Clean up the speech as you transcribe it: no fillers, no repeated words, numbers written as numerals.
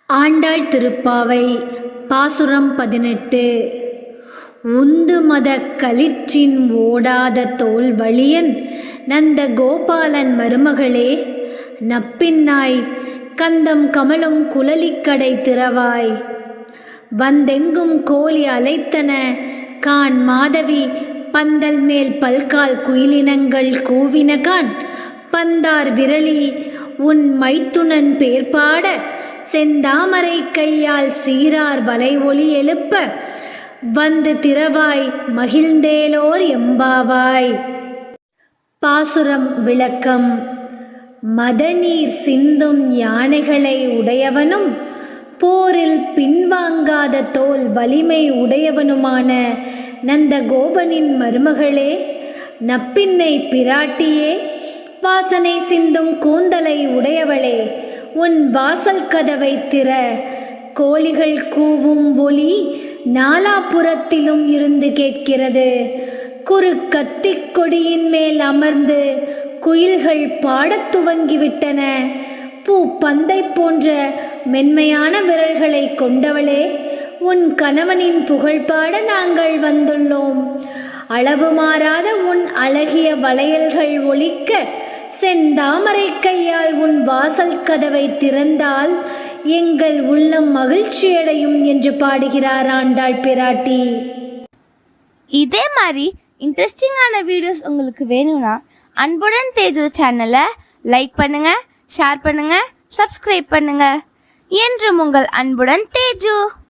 ஆண்டாள் திருப்பாவை பாசுரம் 18. உந்து மத களிற்றின் ஓடாத தோல் வழியன் நந்த கோபாலன் மருமகளே, நப்பின்னாய் கந்தம் கமலும் குழலிக்கடை திறவாய். வந்தெங்கும் கோழி அலைத்தன கான் மாதவி, பந்தல் மேல் பல்கால் குயிலினங்கள் கூவினகான். பந்தார் விரலி உன் மைத்துனன் பேர்பாட, செந்தாமரை கையால் சீரார் வலை ஒளி எழுப்ப. வந்து திறவாய் மகிழ்ந்தேலோர் எம்பாவாய். பாசுரம் விளக்கம். மதநீர் சிந்தும் யானைகளை உடையவனும் போரில் பின்வாங்காத தோல் வலிமை உடையவனுமான நந்த கோபனின் மருமகளே, நப்பின்னை பிராட்டியே, வாசனை சிந்தும் கூந்தலை உடையவளே, உன் வாசல் கதவை திற. கோழிகள் கூவும் ஒலி நாலாபுறத்திலும் இருந்து கேட்கிறது. குறு கத்திக் கொடியின் மேல் அமர்ந்து குயில்கள் பாடத் துவங்கிவிட்டன. பூ பந்தை போன்ற மென்மையான விரல்களை கொண்டவளே, உன் கணவனின் புகழ்பாட நாங்கள் வந்துள்ளோம். அளவு மாறாத உன் அழகிய வளையல்கள் ஒலிக்க, செந்தாமரை கையால் உன் வாசல் கதவை திறந்தால் எங்கள் உள்ளம் மகிழ்ச்சியடையும் என்று பாடுகிறார் ஆண்டாள் பிராட்டி. இதே மாதிரி இன்ட்ரெஸ்டிங்கான வீடியோஸ் உங்களுக்கு வேணும்னா அன்புடன் தேஜு சேனலை லைக் பண்ணுங்க, ஷேர் பண்ணுங்க, சப்ஸ்கிரைப் பண்ணுங்க. என்றும் உங்கள் அன்புடன் தேஜு.